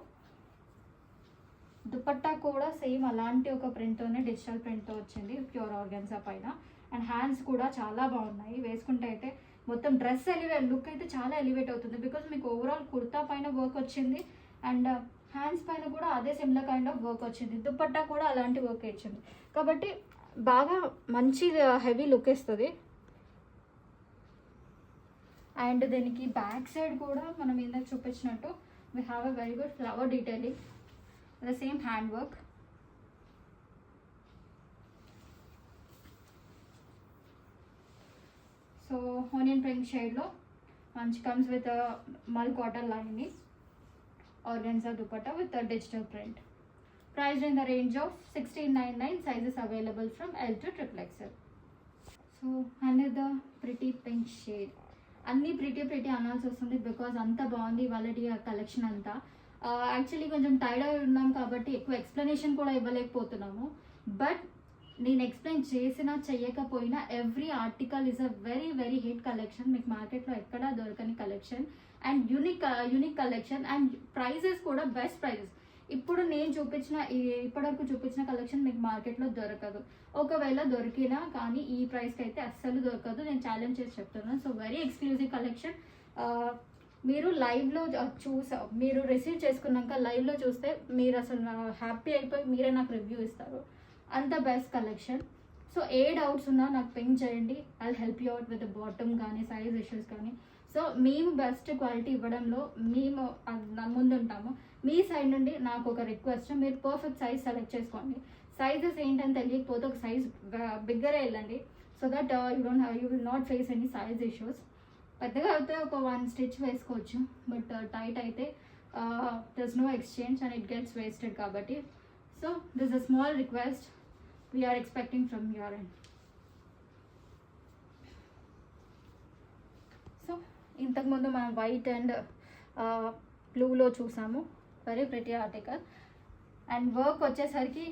దుపట్టా కూడా సేమ్ అలాంటి ఒక ప్రింట్తోనే డిజిటల్ ప్రింట్తో వచ్చింది ప్యూర్ ఆర్గాన్జా పైన. అండ్ హ్యాండ్స్ కూడా చాలా బాగున్నాయి. వేసుకుంటే అయితే మొత్తం డ్రెస్ లుక్ అయితే చాలా ఎలివేట్ అవుతుంది బికాజ్ మీకు ఓవరాల్ కుర్తా పైన వర్క్ వచ్చింది అండ్ హ్యాండ్స్ పైన కూడా అదే సిమిలర్ కైండ్ ఆఫ్ వర్క్ వచ్చింది. దుపట్టా కూడా అలాంటి వర్క్ ఇచ్చింది కాబట్టి బాగా మంచి హెవీ లుక్ ఇస్తుంది. అండ్ దీనికి బ్యాక్ సైడ్ కూడా మనం ఇందాక చూపించినట్టు we have a very good flower detailing, the same hand work. So onion pink shade lo which comes with a mull cotton lining, organza dupatta with a digital print. Priced in the range of 1699. Sizes available from L to XXL. So another pretty pink shade. అన్నీ pretty అనాల్సి వస్తుంది because అంత బాగుంది వాళ్ళ collection అంతా. Actually కొంచెం tired అయి ఉన్నాం కాబట్టి ఎక్కువ ఎక్స్ప్లెనేషన్ కూడా ఇవ్వలేకపోతున్నాము. బట్ నేను ఎక్స్ప్లెయిన్ చేసినా చెయ్యకపోయినా every article is a very very hit collection. మీకు మార్కెట్లో ఎక్కడా దొరకని collection and unique collection and prices కూడా బెస్ట్ ప్రైజెస్. ఇప్పుడు నేను ఇప్పటివరకు చూపించిన కలెక్షన్ మీకు మార్కెట్లో దొరకదు. ఒకవేళ దొరికినా కానీ ఈ ప్రైస్కి అయితే అస్సలు దొరకదు. నేను ఛాలెంజ్ చేసి చెప్తున్నాను. So very exclusive collection. మీరు లైవ్లో మీరు రిసీవ్ చేసుకున్నాక లైవ్లో చూస్తే మీరు అసలు హ్యాపీ అయిపోయి మీరే నాకు రివ్యూ ఇస్తారు. అంత బెస్ట్ కలెక్షన్. సో ఏ డౌట్స్ ఉన్నా నాకు పింక్ చేయండి. I help you out with bottom కానీ సైజ్ ఇష్యూస్ కానీ. సో మేము బెస్ట్ క్వాలిటీ ఇవ్వడంలో మేము ముందుంటాము. మీ సైడ్ నుండి నాకు ఒక రిక్వెస్ట్, మీరు పర్ఫెక్ట్ సైజ్ సెలెక్ట్ చేసుకోండి. సైజెస్ ఏంటని తెలియకపోతే ఒక సైజ్ బిగ్గరే వెళ్ళండి. So that you will not face any size issues. పెద్దగా అయితే ఒక 1 స్టిచ్ వేసుకోవచ్చు, బట్ టైట్ అయితే there's no exchange and it gets wasted కాబట్టి. So this a small request we are expecting from your end. So ఇంతకుముందు మనం వైట్ అండ్ బ్లూలో చూసాము. Very pretty article. And work వచ్చేసరికి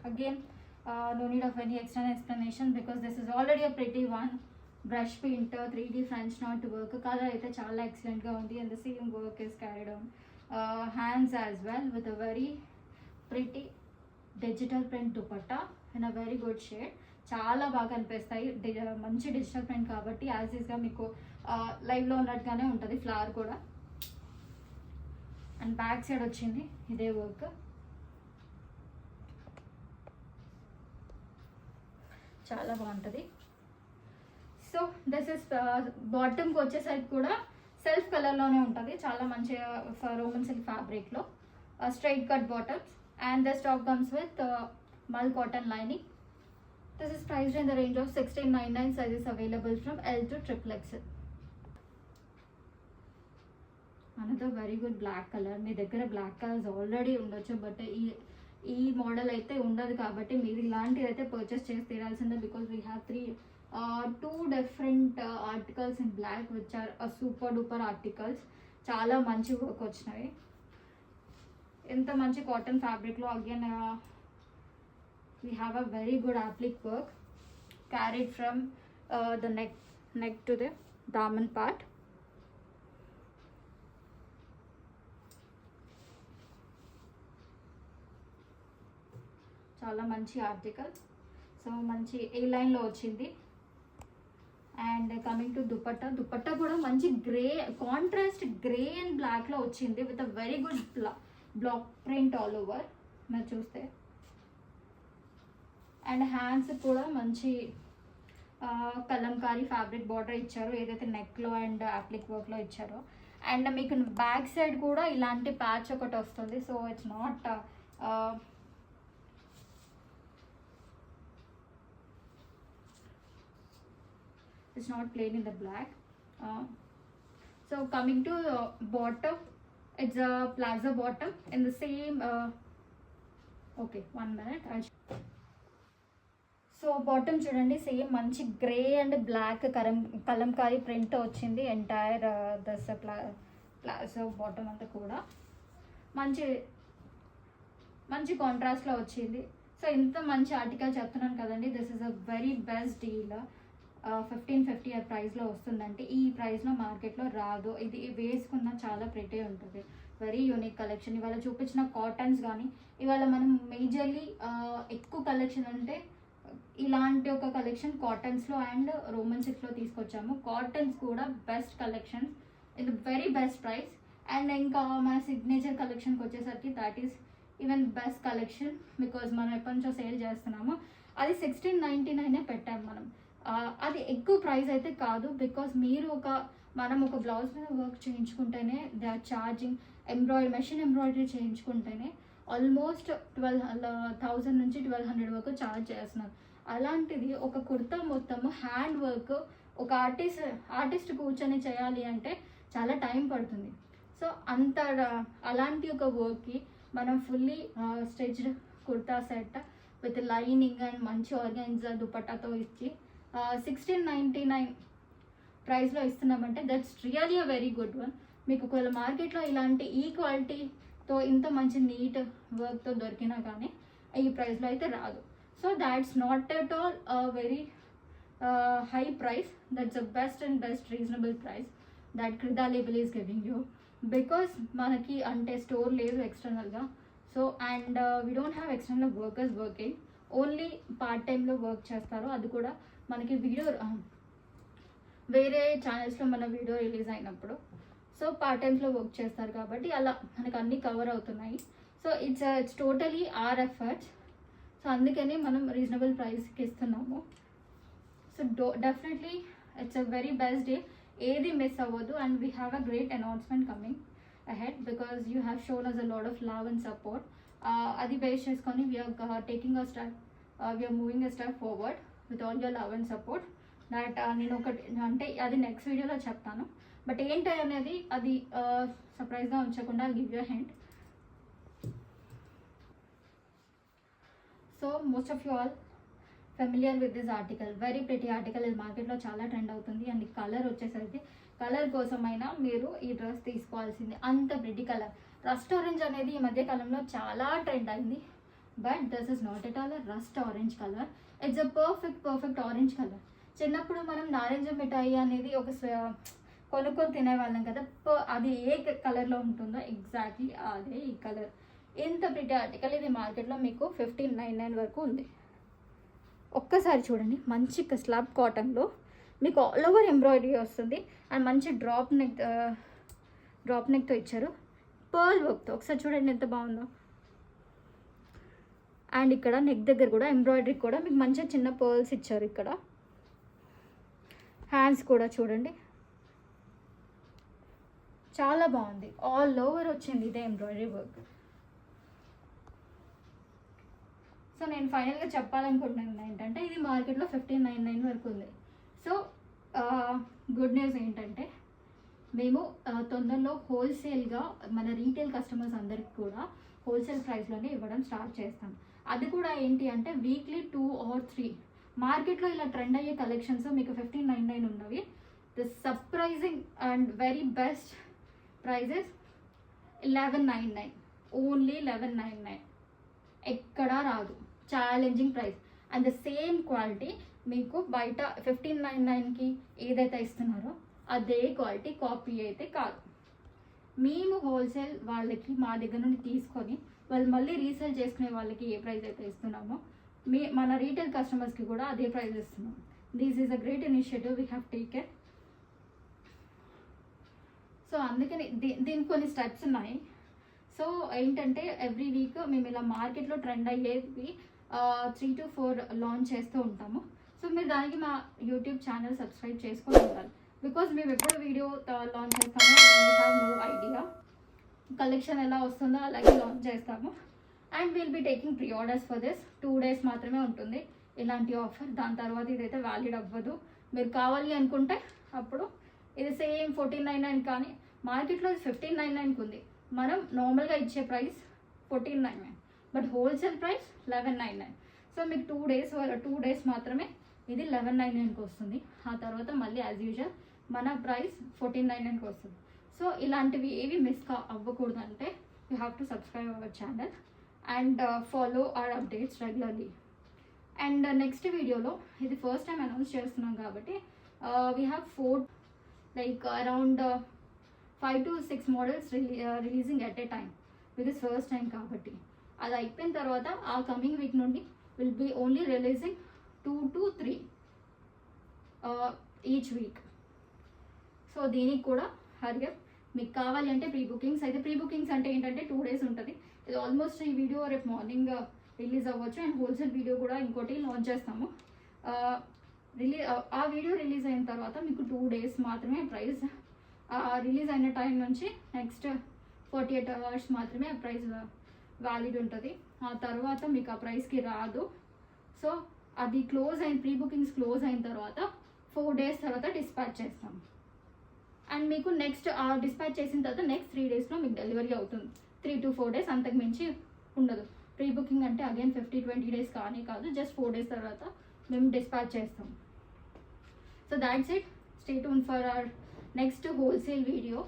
again no need of any extra explanation because this is already a pretty one. Brush paint, 3D French knot work. Color అయితే చాలా ఎక్సలెంట్గా ఉంది and the same work is carried on. Hands as well with a very pretty digital print dupatta in a very good shade. చాలా బాగా అనిపిస్తాయి. మంచి digital print కాబట్టి as ఈజ్గా మీకు లైవ్లో ఉన్నట్టుగానే ఉంటుంది ఫ్లవర్ కూడా. అండ్ బ్యాక్ సైడ్ వచ్చింది ఇదే వర్క్. చాలా బాగుంటుంది. సో దిస్ ఇస్ బాటమ్కి వచ్చేసరికి కూడా సెల్ఫ్ కలర్లోనే ఉంటుంది. చాలా మంచిగా రోమన్ సిల్క్ ఫ్యాబ్రిక్లో straight cut bottoms and the stock comes with mul cotton lining. This is priced in the range of 1699. Sizes available from L to XXL. Another very good black colour. మీ దగ్గర black colours already ఉండొచ్చు, but ఈ model అయితే ఉండదు కాబట్టి మీరు ఇలాంటిది అయితే పర్చేస్ చేసి తీరాల్సిందే. Because we have 2 different articles in black which are super duper articles. చాలా మంచి వర్క్ వచ్చినాయి. ఎంత మంచి కాటన్ ఫ్యాబ్రిక్లో again we have a very good applique work carried from the neck to the daman part. చాలా మంచి ఆర్టికల్. సో మంచి ఏ లైన్లో వచ్చింది. అండ్ కమింగ్ టు దుపట్టా కూడా మంచి గ్రే కాంట్రాస్ట్ గ్రే అండ్ బ్లాక్లో వచ్చింది with a very good block print all over మీరు చూస్తే. అండ్ హ్యాండ్స్ కూడా మంచి కలంకారీ ఫ్యాబ్రిక్ బార్డర్ ఇచ్చారు ఏదైతే నెక్లో అండ్ అప్లిక్ వర్క్లో ఇచ్చారో. అండ్ మీకు బ్యాక్ సైడ్ కూడా ఇలాంటి ప్యాచ్ ఒకటి వస్తుంది. So it's not it's not plain in the black. So coming to bottom, it's a plaza bottom in the same okay, 1 minute. So bottom చూడండి సేమ్ మంచి grey and black kalamkari print వచ్చింది entire this palazzo bottom అంతా కూడా మంచి మంచి కాంట్రాస్ట్లో వచ్చింది. So ఇంత మంచి ఆర్టికల్ చెప్తున్నాను కదండి. This is a very best deal. 1550 ఆ ప్రైస్లో వస్తుందంటే ఈ ప్రైస్లో మార్కెట్లో రాదు. ఇది వేసుకున్న చాలా ప్రిటీ ఉంటుంది. Very unique collection. ఇవాళ చూపించిన కాటన్స్ కానీ ఇవాళ మనం మేజర్లీ ఎక్కువ కలెక్షన్ అంటే ఇలాంటి ఒక కలెక్షన్ కాటన్స్లో అండ్ రోమన్ సిల్క్లో తీసుకొచ్చాము. కాటన్స్ కూడా బెస్ట్ కలెక్షన్స్ ఇది వెరీ బెస్ట్ ప్రైస్. అండ్ ఇంకా మన సిగ్నేచర్ కలెక్షన్కి వచ్చేసరికి that is even best collection because మనం ఎప్పటి నుంచో సేల్ చేస్తున్నాము. అది 1699 పెట్టాము మనం. అది ఎక్కువ ప్రైస్ అయితే కాదు బికాజ్ మనం ఒక బ్లౌజ్ మీద వర్క్ చేయించుకుంటేనే they are charging machine embroidery చేయించుకుంటేనే ఆల్మోస్ట్ 1000 నుంచి 1200 వరకు ఛార్జ్ చేస్తున్నారు. అలాంటిది ఒక కుర్తా మొత్తము హ్యాండ్ వర్క్ ఒక ఆర్టిస్ట్ కూర్చొని చేయాలి అంటే చాలా టైం పడుతుంది. సో అలాంటి ఒక వర్క్కి మనం fully stitched kurta set with lining and మంచి ఆర్గాన్జా దుపట్టాతో ఇచ్చి 1699 ప్రైస్లో ఇస్తున్నామంటే that's really a very good one. మీకు ఒకవేళ మార్కెట్లో ఇలాంటి ఈ క్వాలిటీతో ఇంత మంచి నీట్ వర్క్తో దొరికినా కానీ ఈ ప్రైస్లో అయితే రాదు. So that's not at all very high price. That's the best and best reasonable price that Krida label is giving you, because మనకి అంటే స్టోర్ లేదు ఎక్స్టర్నల్గా. So and we don't have external workers working, only part టైంలో work చేస్తారు. అది కూడా మనకి video వేరే ఛానల్స్లో మన వీడియో రిలీజ్ అయినప్పుడు సో పార్ట్ టైమ్స్లో వర్క్ చేస్తారు కాబట్టి అలా మనకు అన్నీ కవర్ అవుతున్నాయి. So it's totally our efforts. So అందుకని మనం రీజనబుల్ ప్రైస్కి ఇస్తున్నాము. So definitely it's a very best day, ఏది మిస్ అవ్వదు. And we have a great announcement coming ahead because you have shown us a lot of love and support. Adi base cheskoni we are taking a step, we are moving a step forward with all your love and support. That నేను ఒకటి అంటే అది next వీడియోలో చెప్తాను, but ఏంటి అనేది అది సర్ప్రైజ్గా ఉంచకుండా give you hint. So most of you all familiar with this article, very pretty article. ఇది మార్కెట్లో చాలా ట్రెండ్ అవుతుంది. అండ్ కలర్ వచ్చేసరికి కలర్ కోసమైనా మీరు ఈ డ్రెస్ తీసుకోవాల్సింది, అంత ప్రిటీ కలర్. రస్ట్ ఆరెంజ్ అనేది ఈ మధ్య కాలంలో చాలా ట్రెండ్ అయింది, but this is not at all rust orange colour. It's a perfect orange colour. చిన్నప్పుడు మనం నారింజ మిఠాయి అనేది ఒక కొనుక్కొని తినేవాళ్ళం కదా, అది ఏ కలర్లో ఉంటుందో ఎగ్జాక్ట్లీ అదే ఈ కలర్. ఇంత ప్రిటీ ఆర్టికల్ ఇది మార్కెట్లో మీకు 1599 వరకు ఉంది. ఒక్కసారి చూడండి, మంచి స్లాబ్ కాటన్లో మీకు ఆల్ ఓవర్ ఎంబ్రాయిడరీ వస్తుంది. అండ్ మంచి డ్రాప్ నెక్తో ఇచ్చారు, పర్ల్ వర్క్తో. ఒకసారి చూడండి ఎంత బాగుందో. అండ్ ఇక్కడ నెక్ దగ్గర కూడా ఎంబ్రాయిడరీ కూడా మీకు మంచిగా చిన్న పర్ల్స్ ఇచ్చారు. ఇక్కడ హ్యాండ్స్ కూడా చూడండి చాలా బాగుంది, ఆల్ ఓవర్ వచ్చింది ఇదే ఎంబ్రాయిడరీ వర్క్. సో నేను ఫైనల్గా చెప్పాలనుకుంటున్నాను ఏంటంటే ఇది మార్కెట్లో 1599 వరకు ఉంది. సో గుడ్ న్యూస్ ఏంటంటే మేము తొందరలో హోల్సేల్గా మన రీటైల్ కస్టమర్స్ అందరికి కూడా హోల్సేల్ ప్రైస్లోనే ఇవ్వడం స్టార్ట్ చేస్తాం. అది కూడా ఏంటి అంటే వీక్లీ 2 or 3 మార్కెట్లో ఇలా ట్రెండ్ అయ్యే కలెక్షన్స్ మీకు 1599 ఉన్నవి. The surprising and very best prices 1199, only 1199. ఎక్కడా రాదు, challenging price. And the same quality మీకు బయట 1599కి ఏదైతే ఇస్తున్నారో అదే క్వాలిటీ కాపీ అయితే కాదు. మేము హోల్సేల్ వాళ్ళకి మా దగ్గర నుండి తీసుకొని వాళ్ళు మళ్ళీ రీసేల్ చేసుకునే వాళ్ళకి ఏ ప్రైస్ అయితే ఇస్తున్నామో మన రీటైల్ కస్టమర్స్కి కూడా అదే ప్రైస్ ఇస్తున్నాం. This is a great initiative we have taken. So అందుకని దీనికి కొన్ని స్టెప్స్ ఉన్నాయి. సో ఏంటంటే ఎవ్రీ వీక్ మేము ఇలా మార్కెట్లో ట్రెండ్ అయ్యేవి 3 to 4 లాంచ్ చేస్తూ ఉంటాము. సో మీరు దానికి మా యూట్యూబ్ ఛానల్ సబ్స్క్రైబ్ చేసుకొని ఉండాలి, బికాజ్ మేము ఎప్పుడు వీడియో లాంచ్ చేస్తామో we have no idea. Collection ఎలా వస్తుందో అలాగే లాంచ్ చేస్తాము. And will be taking pre orders for this. 2 days మాత్రమే ఉంటుంది ఇలాంటి ఆఫర్, దాని తర్వాత ఇదైతే వ్యాలిడ్ అవ్వదు. మీరు కావాలి అనుకుంటే అప్పుడు ఇది సేమ్ 1499 కానీ మార్కెట్లో 1599కి ఉంది. మనం నార్మల్గా ఇచ్చే price 1499, but wholesale price 1199. So మీకు 2 days మాత్రమే ఇది 1199కి వస్తుంది. ఆ తర్వాత మళ్ళీ యాజ్ యూజువల్ మన ప్రైస్ 1499కి వస్తుంది. సో ఇలాంటివి ఏవి మిస్ అవ్వకూడదు అంటే you have to subscribe our channel and follow our updates regularly. And next వీడియోలో ఇది ఫస్ట్ టైం అనౌన్స్ చేస్తున్నాం కాబట్టి we have 4 like around 5 to 6 models releasing at a time. ఇది ఫస్ట్ టైం కాబట్టి అది అయిపోయిన తర్వాత ఆ కమింగ్ వీక్ నుండి will be only releasing 2 to 3 each week. So దీనికి కూడా హరిగా మీకు కావాలి అంటే ప్రీ బుకింగ్స్ అయితే, ప్రీ బుకింగ్స్ అంటే ఏంటంటే 2 days ఉంటుంది. ఇది ఆల్మోస్ట్ ఈ వీడియో రేపు మార్నింగ్ రిలీజ్ అవ్వచ్చు. అండ్ హోల్సేల్ వీడియో కూడా ఇంకోటి లాంచ్ చేస్తాము. ఆ వీడియో రిలీజ్ అయిన తర్వాత మీకు 2 days మాత్రమే ప్రైస్, రిలీజ్ అయిన టైం నుంచి నెక్స్ట్ 48 hours మాత్రమే ప్రైస్ వ్యాలిడ్ ఉంటుంది. ఆ తర్వాత మీకు ఆ ప్రైస్కి రాదు. సో అది ప్రీ బుకింగ్స్ క్లోజ్ అయిన తర్వాత 4 days తర్వాత డిస్పాచ్ చేస్తాం. అండ్ మీకు నెక్స్ట్ డిస్పాచ్ చేసిన తర్వాత నెక్స్ట్ 3 daysలో మీకు డెలివరీ అవుతుంది. 3 to 4 days, అంతకు మించి ఉండదు. ప్రీ బుకింగ్ అంటే అగైన్ 50-20 days కానీ కాదు, జస్ట్ 4 days తర్వాత మేము డిస్పాచ్ చేస్తాం. So that's it. Stay tune for our next wholesale video.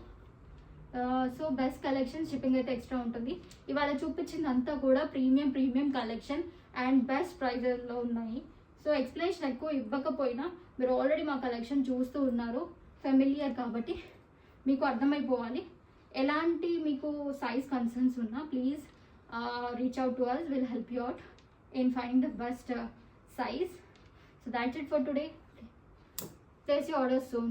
So best collection, shipping అయితే ఎక్స్ట్రా ఉంటుంది. ఇవాళ చూపించింది అంతా కూడా ప్రీమియం కలెక్షన్ అండ్ బెస్ట్ ప్రైజెస్లో ఉన్నాయి. సో ఎక్స్ప్లెనేషన్ ఎక్కువ ఇవ్వకపోయినా మీరు ఆల్రెడీ మా కలెక్షన్ చూస్తూ ఉన్నారు, ఫెమిలియర్ కాబట్టి మీకు అర్థమైపోవాలి. ఎలాంటి మీకు సైజ్ కన్సర్న్స్ ఉన్నా please reach out to us, will help you out in finding the best size. So that's it for today. Place your orders soon.